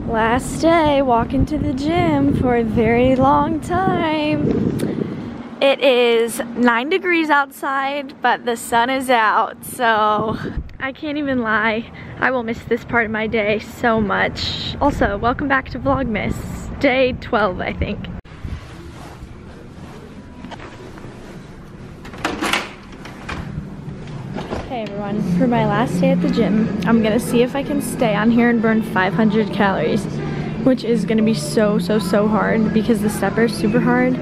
Last day walking to the gym for a very long time. It is 9 degrees outside, but the sun is out, so I can't even lie. I will miss this part of my day so much. Also, welcome back to VLOGMAS. Day 12, I think. Hey everyone, for my last day at the gym, I'm gonna see if I can stay on here and burn 500 calories, which is gonna be so hard because the stepper is super hard.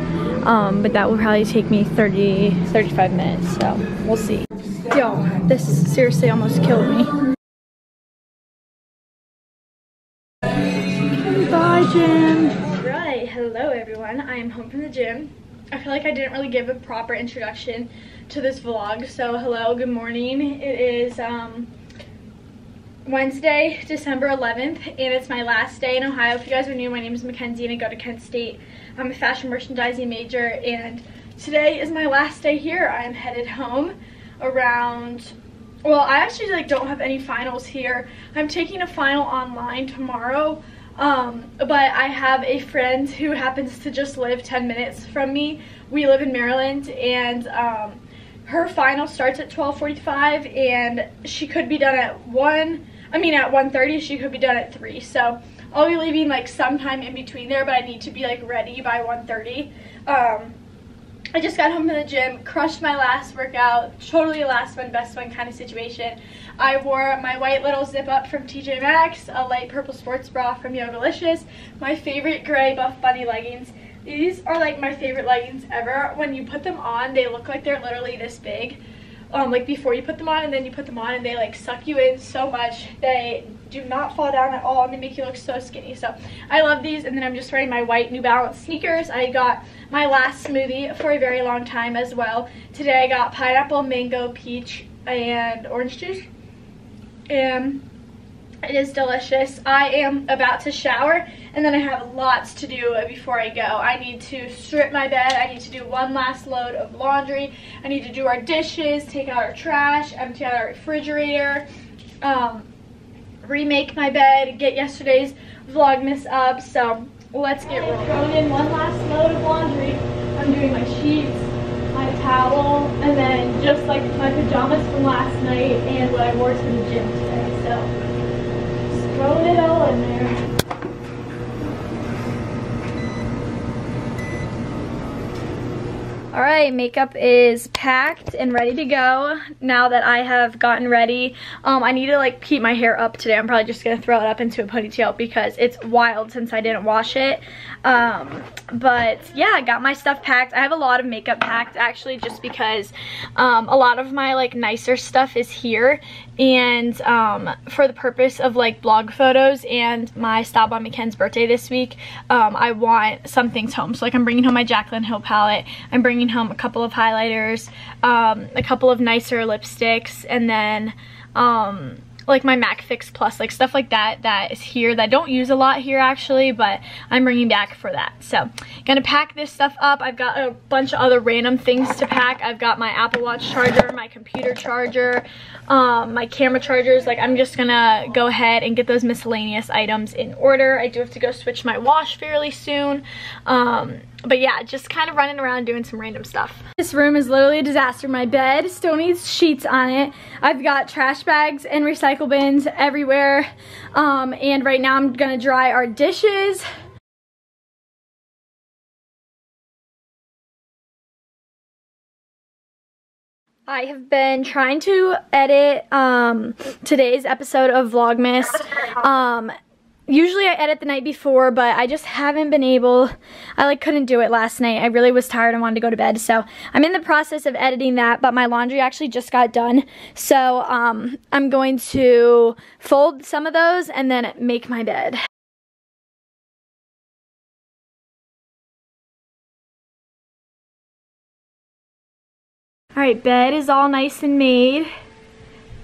But that will probably take me 35 minutes, so we'll see. Yo, this seriously almost killed me. Bye, gym. Right, hello everyone. I am home from the gym. I feel like I didn't really give a proper introduction to this vlog, so hello, good morning. It is Wednesday, December 11th, and it's my last day in Ohio. If you guys are new, my name is Mackenzie and I go to Kent State. I'm a fashion merchandising major, and today is my last day here. I'm headed home around, well, I actually don't have any finals here. I'm taking a final online tomorrow, but I have a friend who happens to just live 10 minutes from me. We live in Maryland, and her final starts at 12:45, and she could be done at 1:30, she could be done at 3, so I'll be leaving sometime in between there, but I need to be ready by 1:30. I just got home from the gym, crushed my last workout, totally a last one, best one kind of situation. I wore my white little zip up from TJ Maxx, a light purple sports bra from Yogalicious, my favorite gray Buff Bunny leggings. These are my favorite leggings ever. When you put them on, they look like they're literally this big. Before you put them on, and then you put them on and they suck you in so much. They do not fall down at all and they make you look so skinny. So I love these. And then I'm just wearing my white New Balance sneakers. I got my last smoothie for a very long time as well. Today I got pineapple, mango, peach, and orange juice, and it is delicious. I am about to shower, and then I have lots to do before I go. I need to strip my bed. I need to do one last load of laundry. I need to do our dishes, take out our trash, empty out our refrigerator, remake my bed, get yesterday's Vlogmas up. So let's get rolling. Throwing in one last load of laundry. I'm doing my sheets, my towel, and then just my pajamas from last night and what I wore to the gym today. So throwing it all in there. Alright, makeup is packed and ready to go now that I have gotten ready. I need to keep my hair up today. I'm probably just going to throw it up into a ponytail because it's wild since I didn't wash it. But yeah, I got my stuff packed. I have a lot of makeup packed actually just because a lot of my nicer stuff is here, and for the purpose of blog photos and my Stop on MCKENZ birthday this week, I want some things home. So I'm bringing home my Jaclyn Hill palette. I'm bringing home a couple of highlighters, a couple of nicer lipsticks, and then my MAC Fix Plus, stuff like that that is here that I don't use a lot here actually, but I'm bringing back for that. So gonna pack this stuff up. I've got a bunch of other random things to pack. I've got my Apple Watch charger, my computer charger, my camera chargers. I'm just gonna go ahead and get those miscellaneous items in order. I do have to go switch my wash fairly soon. But yeah, just kind of running around doing some random stuff. This room is literally a disaster. My bed still needs sheets on it. I've got trash bags and recycle bins everywhere. And right now I'm gonna dry our dishes. I have been trying to edit today's episode of Vlogmas. Usually I edit the night before, but I just haven't been able. I couldn't do it last night. I really was tired and wanted to go to bed, so I'm in the process of editing that, but my laundry actually just got done. So I'm going to fold some of those and then make my bed. Alright, bed is all nice and made,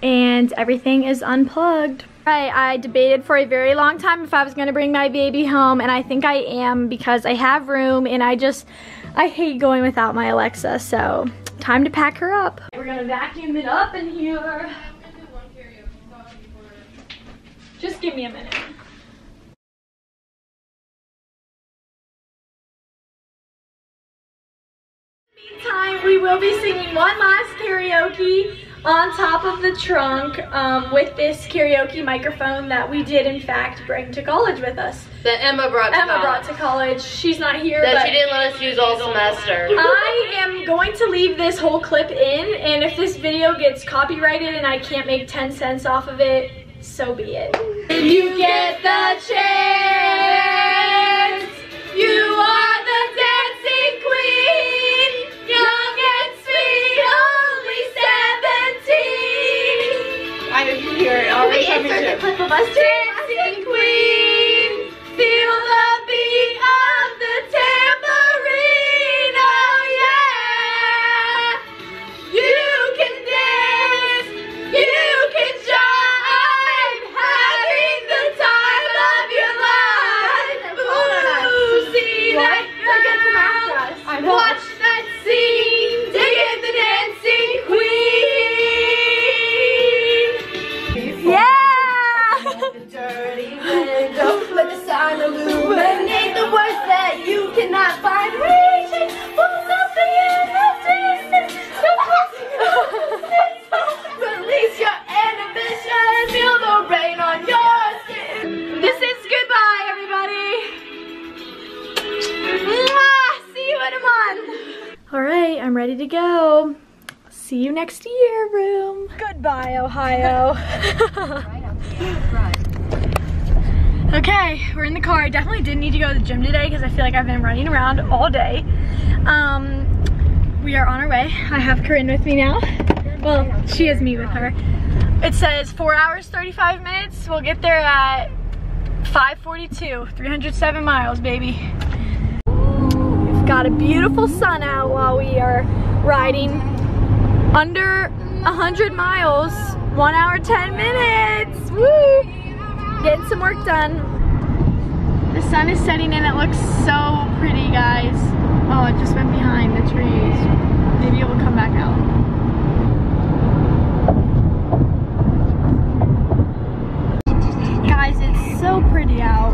and everything is unplugged. Right, I debated for a very long time if I was going to bring my baby home, and I think I am because I have room, and I hate going without my Alexa, so time to pack her up. We're going to vacuum it up in here. Just give me a minute. Time we will be singing one last karaoke on top of the trunk with this karaoke microphone that we did in fact bring to college with us. That Emma brought to college. She's not here. That but she didn't let us use all semester. I am going to leave this whole clip in, and if this video gets copyrighted and I can't make 10 cents off of it, so be it. If you get the chance, you are the dancing queen, young and sweet, only 17. I didn't hear it. Can we insert the clip of us dancing queen, feel the beat of the tambourine, oh yeah. You can dance, you can jive, having the time of your life. Ooh, see that girl, watch that scene, dig in the dancing queen. Yeah! Dirty window, let the sun illuminate the words that you cannot find. Reaching for something in the distance. Release your inhibition, feel the rain on your skin. This is goodbye, everybody. Mwah! See you in a month. All right, I'm ready to go. See you next year, room. Goodbye, Ohio. Okay, we're in the car. I definitely didn't need to go to the gym today because I feel like I've been running around all day. We are on our way. I have Corinne with me now. Well, she has me with her. It says 4 hours, 35 minutes. We'll get there at 5:42, 307 miles, baby. We've got a beautiful sun out while we are riding under 100 miles, 1 hour, 10 minutes. Woo! Getting some work done. The sun is setting in. It looks so pretty, guys. Oh, it just went behind the trees. Maybe it will come back out. Guys, it's so pretty out.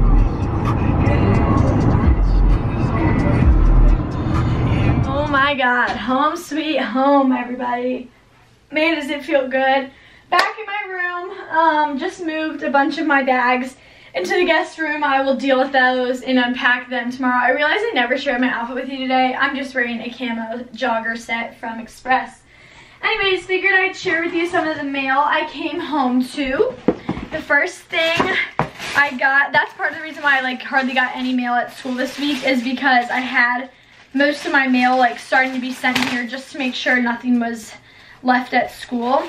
Oh my God, home sweet home, everybody. Man, does it feel good. Back in my room, just moved a bunch of my bags into the guest room. I will deal with those and unpack them tomorrow. I realized I never shared my outfit with you today. I'm just wearing a camo jogger set from Express. Anyways, figured I'd share with you some of the mail I came home to. The first thing I got, that's part of the reason why I hardly got any mail at school this week, is because I had most of my mail starting to be sent here just to make sure nothing was left at school.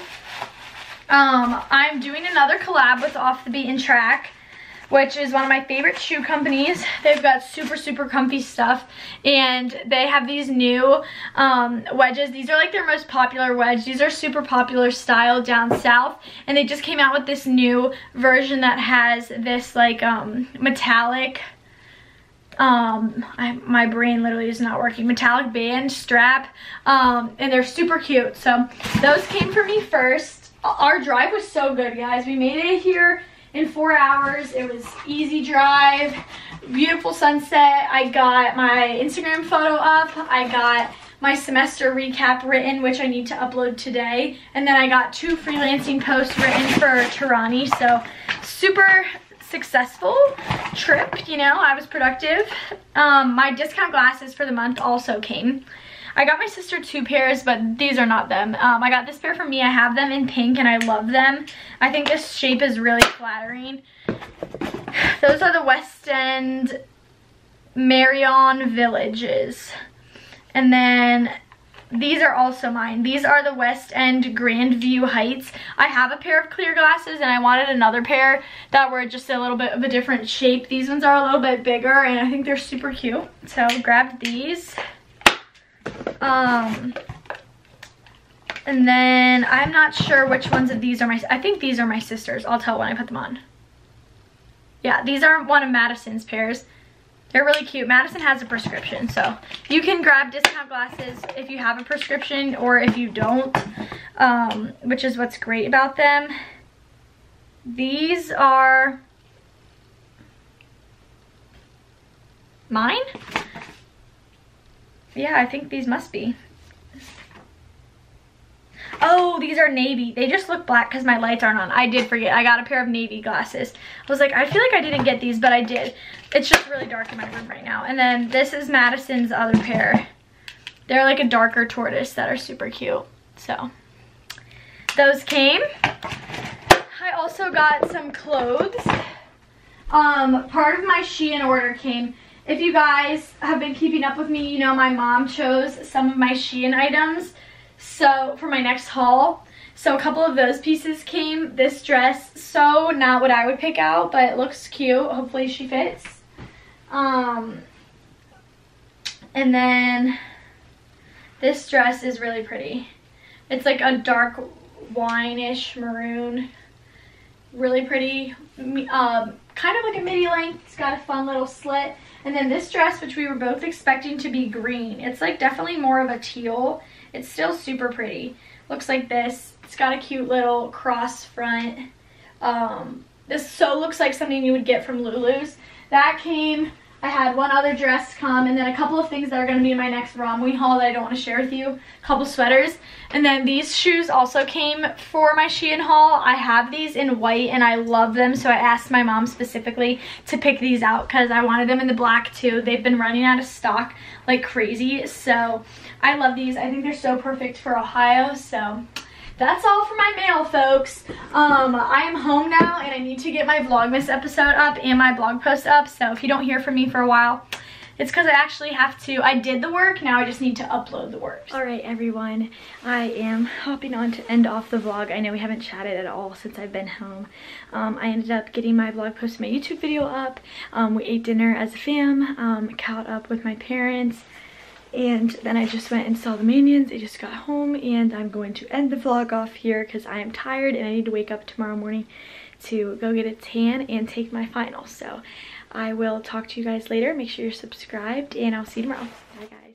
I'm doing another collab with Off the Beaten Track, which is one of my favorite shoe companies. They've got super, super comfy stuff, and they have these new wedges. These are their most popular wedge. These are super popular style down south, and they just came out with this new version that has this metallic, my brain literally is not working, metallic band strap, and they're super cute. So those came for me first. Our drive was so good, guys. We made it here in 4 hours. It was easy drive, beautiful sunset. I got my Instagram photo up. I got my semester recap written, which I need to upload today. And then I got 2 freelancing posts written for Tirani. So super successful trip, you know, I was productive. My discount glasses for the month also came. I got my sister 2 pairs, but these are not them. I got this pair for me. I have them in pink and I love them. I think this shape is really flattering. Those are the West End Marion Villages. And then these are also mine. These are the West End Grand View Heights. I have a pair of clear glasses and I wanted another pair that were just a little bit of a different shape. These ones are a little bit bigger and I think they're super cute. So grabbed these. And then I'm not sure which ones of these are I think these are my sister's. I'll tell when I put them on. Yeah, these are one of Madison's pairs. They're really cute. Madison has a prescription, so you can grab discount glasses if you have a prescription or if you don't, which is what's great about them. These are mine? Yeah, I think these must be. Oh, these are navy. They just look black because my lights aren't on. I did forget. I got a pair of navy glasses. I was like, I feel like I didn't get these, but I did. It's just really dark in my room right now. And then this is Madison's other pair. They're like a darker tortoise that are super cute. So those came. I also got some clothes. Part of my Shein order came. If you guys have been keeping up with me, you know my mom chose some of my Shein items so for my next haul. So a couple of those pieces came. This dress, so not what I would pick out, but it looks cute. Hopefully she fits. And then this dress is really pretty. It's like a dark wine-ish maroon. Really pretty. Kind of like a midi length. It's got a fun little slit. And then this dress, which we were both expecting to be green. It's like definitely more of a teal. It's still super pretty. Looks like this. It's got a cute little cross front. This so looks like something you would get from Lulu's. That came. I had one other dress come, and then a couple of things that are going to be in my next Romwe haul that I don't want to share with you. A couple sweaters. And then these shoes also came for my Shein haul. I have these in white, and I love them, so I asked my mom specifically to pick these out because I wanted them in the black too. They've been running out of stock like crazy, so I love these. I think they're so perfect for Ohio, so that's all for my mail, folks. I am home now, and I need to get my Vlogmas episode up and my blog post up. So if you don't hear from me for a while, it's because I actually have to. I did the work, now I just need to upload the work. All right, everyone. I am hopping on to end off the vlog. I know we haven't chatted at all since I've been home. I ended up getting my blog post and my YouTube video up. We ate dinner as a fam, caught up with my parents. And then I just went and saw the Minions. I just got home, and I'm going to end the vlog off here because I am tired and I need to wake up tomorrow morning to go get a tan and take my finals. So I will talk to you guys later. Make sure you're subscribed, and I'll see you tomorrow. Bye, guys.